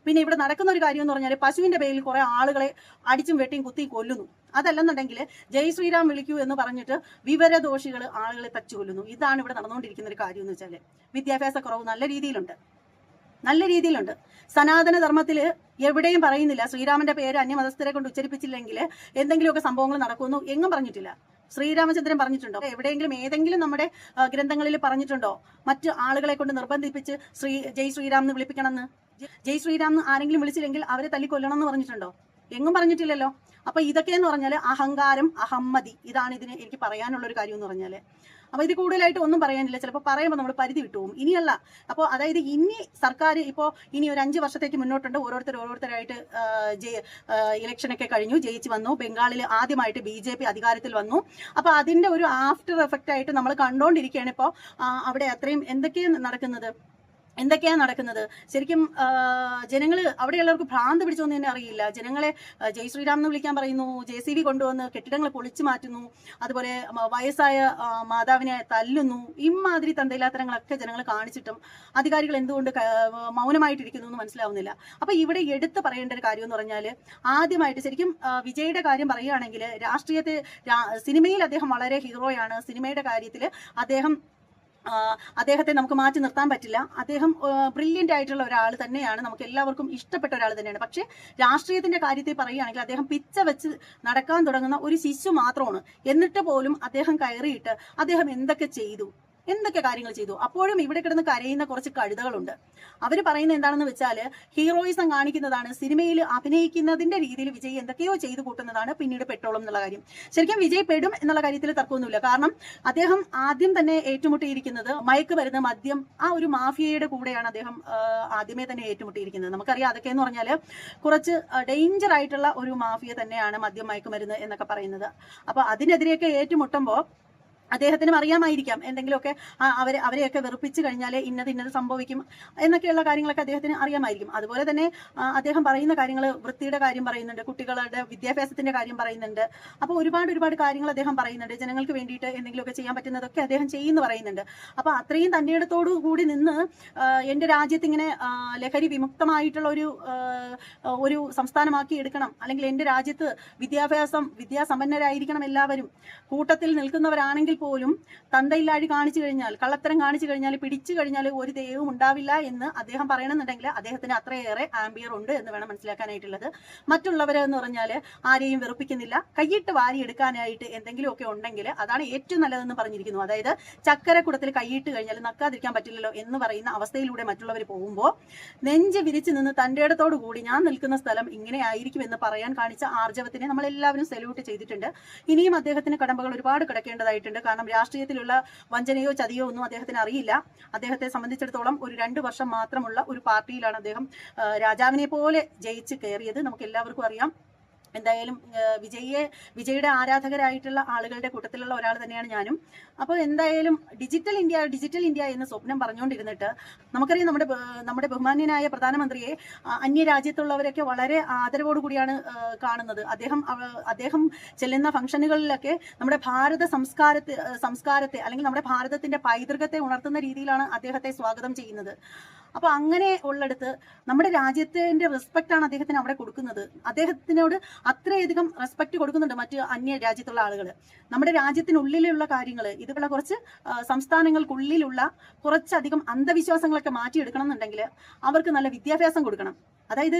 പിന്നെ ഇവിടെ നടക്കുന്ന ഒരു കാര്യം എന്ന് പറഞ്ഞാൽ, പശുവിന്റെ പേരിൽ കുറെ ആളുകളെ അടിച്ചും വെട്ടിയും കുത്തിയും കൊല്ലുന്നു. അതല്ലെന്നുണ്ടെങ്കിൽ ജയ് ശ്രീറാം വിളിക്കൂ എന്ന് പറഞ്ഞിട്ട് വിവരദോഷികൾ ആളുകളെ തച്ചു കൊല്ലുന്നു. ഇതാണ് ഇവിടെ നടന്നുകൊണ്ടിരിക്കുന്ന ഒരു കാര്യം എന്ന് വെച്ചാൽ. വിദ്യാഭ്യാസ കുറവ് നല്ല രീതിയിലുണ്ട്. സനാതന ധർമ്മത്തിൽ എവിടെയും പറയുന്നില്ല ശ്രീരാമന്റെ പേര് അന്യമതസ്ഥരെ കൊണ്ട് ഉച്ചരിപ്പിച്ചില്ലെങ്കിൽ എന്തെങ്കിലുമൊക്കെ സംഭവങ്ങൾ നടക്കുമെന്ന് എങ്ങും പറഞ്ഞിട്ടില്ല. ശ്രീരാമചന്ദ്രൻ പറഞ്ഞിട്ടുണ്ടോ? എവിടെയെങ്കിലും ഏതെങ്കിലും നമ്മുടെ ഗ്രന്ഥങ്ങളിൽ പറഞ്ഞിട്ടുണ്ടോ മറ്റു ആളുകളെ കൊണ്ട് നിർബന്ധിപ്പിച്ച് ജയ് ശ്രീരാം എന്ന് വിളിപ്പിക്കണമെന്ന്? ജയ് ശ്രീരാം എന്ന് ആരെങ്കിലും വിളിച്ചില്ലെങ്കിൽ അവരെ തല്ലിക്കൊല്ലണം എന്ന് പറഞ്ഞിട്ടുണ്ടോ? എങ്ങും പറഞ്ഞിട്ടില്ലല്ലോ. അപ്പൊ ഇതൊക്കെയെന്ന് പറഞ്ഞാൽ അഹങ്കാരം, അഹമ്മതി, ഇതാണ് ഇതിന് എനിക്ക് പറയാനുള്ള ഒരു കാര്യം എന്ന് പറഞ്ഞാൽ. അപ്പൊ ഇത് കൂടുതലായിട്ട് ഒന്നും പറയാനില്ല. ചിലപ്പോൾ പറയുമ്പോൾ നമ്മൾ പരിധി വിട്ടുപോകും. ഇനിയല്ല, അപ്പോൾ അതായത് ഇനി സർക്കാർ ഇപ്പോൾ ഇനി ഒരു 5 വർഷത്തേക്ക് മുന്നോട്ടുണ്ട്. ഓരോരുത്തരായിട്ട് ഇലക്ഷനൊക്കെ കഴിഞ്ഞു, ജയിച്ചു വന്നു. ബംഗാളിൽ ആദ്യമായിട്ട് BJP അധികാരത്തിൽ വന്നു. അപ്പൊ അതിന്റെ ഒരു ആഫ്റ്റർ എഫക്റ്റ് ആയിട്ട് നമ്മൾ കണ്ടുകൊണ്ടിരിക്കുകയാണ്. ഇപ്പോൾ അവിടെ അത്രയും എന്തൊക്കെയാണ് നടക്കുന്നത് ശരിക്കും. ജനങ്ങൾ അവിടെയുള്ളവർക്ക് ഭ്രാന്ത് പിടിച്ചോന്ന് തന്നെ അറിയില്ല. ജനങ്ങളെ ജയ് ശ്രീറാം എന്ന് വിളിക്കാൻ പറയുന്നു, JCB കൊണ്ടുവന്ന് കെട്ടിടങ്ങൾ പൊളിച്ചു മാറ്റുന്നു, അതുപോലെ വയസ്സായ മാതാവിനെ തല്ലുന്നു. ഇമാതിരി തന്തയില്ലാത്തരങ്ങളൊക്കെ ജനങ്ങൾ കാണിച്ചിട്ടും അധികാരികൾ എന്തുകൊണ്ട് മൗനമായിട്ടിരിക്കുന്നു എന്ന് മനസ്സിലാവുന്നില്ല. അപ്പൊ ഇവിടെ എടുത്തു പറയേണ്ട ഒരു കാര്യം എന്ന് പറഞ്ഞാൽ, ആദ്യമായിട്ട് ശരിക്കും വിജയുടെ കാര്യം പറയുകയാണെങ്കിൽ, സിനിമയിൽ അദ്ദേഹം വളരെ ഹീറോയാണ്. സിനിമയുടെ കാര്യത്തിൽ അദ്ദേഹത്തെ നമുക്ക് മാറ്റി നിർത്താൻ പറ്റില്ല. അദ്ദേഹം ബ്രില്യൻ്റ് ആയിട്ടുള്ള ഒരാൾ തന്നെയാണ്, നമുക്ക് എല്ലാവർക്കും ഇഷ്ടപ്പെട്ട ഒരാൾ തന്നെയാണ്. പക്ഷേ രാഷ്ട്രീയത്തിന്റെ കാര്യത്തിൽ പറയുകയാണെങ്കിൽ അദ്ദേഹം പിച്ച വെച്ച് നടക്കാൻ തുടങ്ങുന്ന ഒരു ശിശു മാത്രമാണ്. എന്നിട്ട് പോലും അദ്ദേഹം കയറിയിട്ട് അദ്ദേഹം എന്തൊക്കെ കാര്യങ്ങൾ ചെയ്തു. അപ്പോഴും ഇവിടെ കിടന്ന് കരയുന്ന കുറച്ച് കഴുതകളുണ്ട്. അവർ പറയുന്നത് എന്താണെന്ന് വെച്ചാൽ, ഹീറോയിസം കാണിക്കുന്നതാണ്, സിനിമയിൽ അഭിനയിക്കുന്നതിന്റെ രീതിയിൽ വിജയ് എന്തൊക്കെയോ ചെയ്തു കൂട്ടുന്നതാണ് പിന്നീട് പെട്ടോളും എന്നുള്ള കാര്യം. ശരിക്കും വിജയ് പെടും എന്നുള്ള കാര്യത്തിൽ തർക്കമൊന്നുമില്ല. കാരണം അദ്ദേഹം ആദ്യം തന്നെ ഏറ്റുമുട്ടിയിരിക്കുന്നത് മയക്കുമരുന്ന്, മദ്യം, ആ ഒരു മാഫിയയുടെ കൂടെയാണ് അദ്ദേഹം ആദ്യമേ തന്നെ ഏറ്റുമുട്ടിയിരിക്കുന്നത്. നമുക്കറിയാം അതൊക്കെയെന്ന് പറഞ്ഞാൽ കുറച്ച് ഡേഞ്ചർ ആയിട്ടുള്ള ഒരു മാഫിയ തന്നെയാണ് മദ്യം, മയക്കുമരുന്ന് എന്നൊക്കെ പറയുന്നത്. അപ്പൊ അതിനെതിരെയൊക്കെ ഏറ്റുമുട്ടുമ്പോൾ അദ്ദേഹത്തിനും അറിയാമായിരിക്കാം എന്തെങ്കിലുമൊക്കെ അവരെയൊക്കെ വെറുപ്പിച്ചു കഴിഞ്ഞാൽ ഇന്നത് സംഭവിക്കും എന്നൊക്കെയുള്ള കാര്യങ്ങളൊക്കെ അദ്ദേഹത്തിന് അറിയാമായിരിക്കും. അതുപോലെ തന്നെ അദ്ദേഹം പറയുന്ന കാര്യങ്ങൾ, വൃത്തിയുടെ കാര്യം പറയുന്നുണ്ട്, കുട്ടികളുടെ വിദ്യാഭ്യാസത്തിന്റെ കാര്യം പറയുന്നുണ്ട്. അപ്പോൾ ഒരുപാട് കാര്യങ്ങൾ അദ്ദേഹം പറയുന്നുണ്ട്. ജനങ്ങൾക്ക് വേണ്ടിയിട്ട് എന്തെങ്കിലുമൊക്കെ ചെയ്യാൻ പറ്റുന്നതൊക്കെ അദ്ദേഹം ചെയ്യുന്നു പറയുന്നുണ്ട്. അപ്പോൾ അത്രയും തന്റെ ഇടത്തോടു കൂടി നിന്ന് എൻ്റെ രാജ്യത്ത് ഇങ്ങനെ ലഹരി വിമുക്തമായിട്ടുള്ള ഒരു സംസ്ഥാനമാക്കി എടുക്കണം, അല്ലെങ്കിൽ എൻ്റെ രാജ്യത്ത് വിദ്യാസമ്പന്നരായിരിക്കണം എല്ലാവരും, കൂട്ടത്തിൽ നിൽക്കുന്നവരാണെങ്കിൽ പോലും തന്തയില്ലാഴി കാണിച്ചു കഴിഞ്ഞാൽ, കള്ളത്തരം കാണിച്ചു കഴിഞ്ഞാൽ, പിടിച്ചു കഴിഞ്ഞാൽ ഒരു ദൈവവും ഉണ്ടാവില്ല എന്ന് അദ്ദേഹം പറയണമെന്നുണ്ടെങ്കിൽ അദ്ദേഹത്തിന് അത്രയേറെ ആംബിയർ ഉണ്ട് എന്ന് വേണം മനസ്സിലാക്കാനായിട്ടുള്ളത്. മറ്റുള്ളവരെന്ന് പറഞ്ഞാൽ ആരെയും വെറുപ്പിക്കുന്നില്ല, കൈയിട്ട് വാരി എടുക്കാനായിട്ട് എന്തെങ്കിലുമൊക്കെ ഉണ്ടെങ്കിൽ അതാണ് ഏറ്റവും നല്ലതെന്ന് പറഞ്ഞിരിക്കുന്നു. അതായത് ചക്കരക്കുടത്തിൽ കൈയിട്ട് കഴിഞ്ഞാൽ നക്കാതിരിക്കാൻ പറ്റില്ലല്ലോ എന്ന് പറയുന്ന അവസ്ഥയിലൂടെ മറ്റുള്ളവർ പോകുമ്പോൾ നെഞ്ച് വിരിച്ചു നിന്ന് തൻ്റെ ഇടത്തോടു കൂടി ഞാൻ നിൽക്കുന്ന സ്ഥലം ഇങ്ങനെ ആയിരിക്കും എന്ന് പറയാൻ കാണിച്ച ആർജവത്തിനെ നമ്മൾ എല്ലാവരും സല്യൂട്ട് ചെയ്തിട്ടുണ്ട്. ഇനിയും അദ്ദേഹത്തിന് കടമ്പകൾ ഒരുപാട് കിടക്കേണ്ടതായിട്ടുണ്ട്. കാരണം രാഷ്ട്രീയത്തിലുള്ള വഞ്ചനയോ ചതിയോ ഒന്നും അദ്ദേഹത്തിന് അറിയില്ല. അദ്ദേഹത്തെ സംബന്ധിച്ചിടത്തോളം ഒരു 2 വർഷം മാത്രമുള്ള ഒരു പാർട്ടിയിലാണ് അദ്ദേഹം രാജാവിനെ പോലെ ജയിച്ച് കയറിയത്. നമുക്ക് എല്ലാവർക്കും അറിയാം. എന്തായാലും വിജയുടെ ആരാധകരായിട്ടുള്ള ആളുകളുടെ കൂട്ടത്തിലുള്ള ഒരാൾ തന്നെയാണ് ഞാനും. അപ്പോൾ എന്തായാലും ഡിജിറ്റൽ ഇന്ത്യ എന്ന് സ്വപ്നം പറഞ്ഞുകൊണ്ടിരുന്നിട്ട് നമുക്കറിയാം നമ്മുടെ ബഹുമാന്യനായ പ്രധാനമന്ത്രിയെ അന്യരാജ്യത്തുള്ളവരൊക്കെ വളരെ ആദരവോടുകൂടിയാണ് കാണുന്നത്. അദ്ദേഹം ചെല്ലുന്ന ഫംഗ്ഷനുകളിലൊക്കെ നമ്മുടെ ഭാരത സംസ്കാരത്തെ അല്ലെങ്കിൽ നമ്മുടെ ഭാരതത്തിന്റെ പൈതൃകത്തെ ഉണർത്തുന്ന രീതിയിലാണ് അദ്ദേഹത്തെ സ്വാഗതം ചെയ്യുന്നത്. അപ്പൊ അങ്ങനെ ഉള്ളിടത്ത് നമ്മുടെ രാജ്യത്തിന്റെ റെസ്പെക്ട് ആണ് അദ്ദേഹത്തിന് അവിടെ കൊടുക്കുന്നത്. അദ്ദേഹത്തിനോട് അത്രയധികം റെസ്പെക്ട് കൊടുക്കുന്നുണ്ട് മറ്റ് അന്യ രാജ്യത്തുള്ള ആളുകൾ. നമ്മുടെ രാജ്യത്തിനുള്ളിലുള്ള കാര്യങ്ങൾ, ഇതുപോലെ കുറച്ച് സംസ്ഥാനങ്ങൾക്കുള്ളിലുള്ള കുറച്ചധികം അന്ധവിശ്വാസങ്ങളൊക്കെ മാറ്റിയെടുക്കണം എന്നുണ്ടെങ്കിൽ അവർക്ക് നല്ല വിദ്യാഭ്യാസം കൊടുക്കണം. അതായത്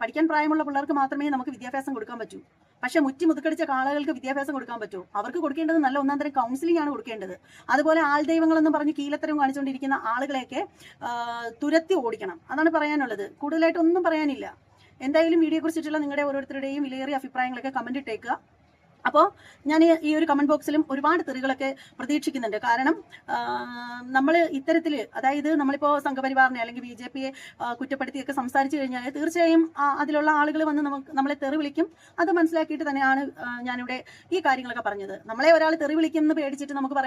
പഠിക്കാൻ പ്രായമുള്ള പിള്ളേർക്ക് മാത്രമേ നമുക്ക് വിദ്യാഭ്യാസം കൊടുക്കാൻ പറ്റൂ. പക്ഷെ മുതുക്കടിച്ച കാളകൾക്ക് വിദ്യാഭ്യാസം കൊടുക്കാൻ പറ്റുമോ? അവർക്ക് കൊടുക്കേണ്ടത് നല്ല ഒന്നാം തരം കൗൺസിലിംഗ് ആണ് കൊടുക്കേണ്ടത്. അതുപോലെ ആൾദൈവങ്ങളെന്ന് പറഞ്ഞ് കീലത്തരം കാണിച്ചുകൊണ്ടിരിക്കുന്ന ആളുകളെയൊക്കെ തുരത്തി ഓടിക്കണം. അതാണ് പറയാനുള്ളത്. കൂടുതലായിട്ടൊന്നും പറയാനില്ല. എന്തായാലും വീഡിയോയെ കുറിച്ചിട്ടുള്ള നിങ്ങളുടെ ഓരോരുത്തരുടെയും വിലയേറിയ അഭിപ്രായങ്ങളൊക്കെ കമന്റ് ഇട്ടേക്കുക. അപ്പോൾ ഞാൻ ഈ ഒരു കമന്റ് ബോക്സിലും ഒരുപാട് തെറികളൊക്കെ പ്രതീക്ഷിക്കുന്നുണ്ട്. കാരണം നമ്മൾ ഇത്തരത്തിൽ, അതായത് നമ്മളിപ്പോൾ സംഘപരിവാറിനെ അല്ലെങ്കിൽ BJPയെ കുറ്റപ്പെടുത്തിയൊക്കെ സംസാരിച്ചു കഴിഞ്ഞാൽ തീർച്ചയായും അതിലുള്ള ആളുകൾ വന്ന് നമ്മളെ തെറി വിളിക്കും. അത് മനസ്സിലാക്കിയിട്ട് തന്നെയാണ് ഞാനിവിടെ ഈ കാര്യങ്ങളൊക്കെ പറഞ്ഞത്. നമ്മളെ ഒരാൾ തെറി വിളിക്കുമെന്ന് പേടിച്ചിട്ട് നമുക്ക്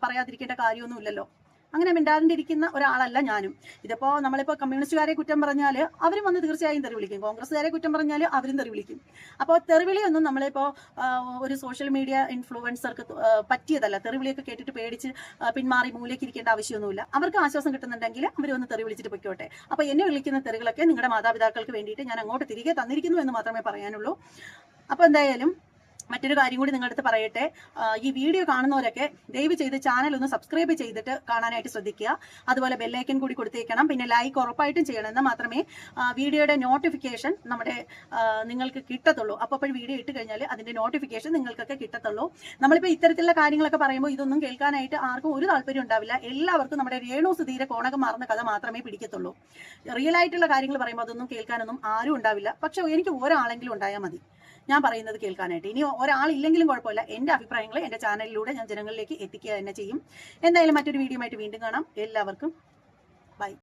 പറയാതിരിക്കേണ്ട കാര്യമൊന്നുമില്ലല്ലോ. അങ്ങനെ മിണ്ടാണ്ടിരിക്കുന്ന ഒരാളല്ല ഞാനും. ഇതിപ്പോൾ നമ്മളിപ്പോൾ കമ്മ്യൂണിസ്റ്റുകാരെ കുറ്റം പറഞ്ഞാൽ അവരും വന്ന് തീർച്ചയായും തെറി വിളിക്കും, കോൺഗ്രസ്സുകാരെ കുറ്റം പറഞ്ഞാൽ അവരും തെറി വിളിക്കും. അപ്പോൾ തെറിവിളിയൊന്നും നമ്മളിപ്പോൾ ഒരു സോഷ്യൽ മീഡിയ ഇൻഫ്ലുവൻസർക്ക് പറ്റിയതല്ല. തെറിവിളിയൊക്കെ കേട്ടിട്ട് പേടിച്ച് പിന്മാറി മൂലയ്ക്ക് ഇരിക്കേണ്ട ആവശ്യമൊന്നുമില്ല. അവർക്ക് ആശ്വാസം കിട്ടുന്നുണ്ടെങ്കിൽ അവർ ഒന്ന് തെറി വിളിച്ചിട്ട് പൊയ്ക്കോട്ടെ. അപ്പോൾ എന്നെ വിളിക്കുന്ന തെറികളൊക്കെ നിങ്ങളുടെ മാതാപിതാക്കൾക്ക് വേണ്ടിയിട്ട് ഞാൻ അങ്ങോട്ട് തിരികെ തന്നിരിക്കുന്നു എന്ന് മാത്രമേ പറയാനുള്ളൂ. അപ്പോൾ എന്തായാലും മറ്റൊരു കാര്യം കൂടി നിങ്ങളുടെ അടുത്ത് പറയട്ടെ. ഈ വീഡിയോ കാണുന്നവരൊക്കെ ദയവ് ചെയ്ത് ചാനൽ ഒന്ന് സബ്സ്ക്രൈബ് ചെയ്തിട്ട് കാണാനായിട്ട് ശ്രദ്ധിക്കുക. അതുപോലെ ബെല്ലൈക്കൻ കൂടി കൊടുത്തേക്കണം. പിന്നെ ലൈക്ക് ഉറപ്പായിട്ടും ചെയ്യണം. എന്നാൽ മാത്രമേ വീഡിയോയുടെ നോട്ടിഫിക്കേഷൻ നിങ്ങൾക്ക് കിട്ടത്തുള്ളൂ. അപ്പോൾ വീഡിയോ ഇട്ട് കഴിഞ്ഞാൽ അതിന്റെ നോട്ടിഫിക്കേഷൻ നിങ്ങൾക്കൊക്കെ കിട്ടത്തുള്ളൂ. നമ്മളിപ്പോൾ ഇത്തരത്തിലുള്ള കാര്യങ്ങളൊക്കെ പറയുമ്പോൾ ഇതൊന്നും കേൾക്കാനായിട്ട് ആർക്കും ഒരു താല്പര്യം ഉണ്ടാവില്ല. എല്ലാവർക്കും നമ്മുടെ രേണു സുധീരെ കോണകം മാറുന്ന കഥ മാത്രമേ പിടിക്കത്തുള്ളൂ. റിയൽ ആയിട്ടുള്ള കാര്യങ്ങൾ പറയുമ്പോൾ അതൊന്നും കേൾക്കാനൊന്നും ആരും ഉണ്ടാവില്ല. പക്ഷെ എനിക്ക് ഒരാളെങ്കിലും ഉണ്ടായാൽ മതി ഞാൻ പറയുന്നത് കേൾക്കാനായിട്ട്. ഇനി ഒരാളില്ലെങ്കിലും കുഴപ്പമില്ല. എൻ്റെ അഭിപ്രായങ്ങൾ എൻ്റെ ചാനലിലൂടെ ഞാൻ ജനങ്ങളിലേക്ക് എത്തിക്കുക തന്നെ ചെയ്യും. എന്തായാലും മറ്റൊരു വീഡിയോ ആയിട്ട് വീണ്ടും കാണാം. എല്ലാവർക്കും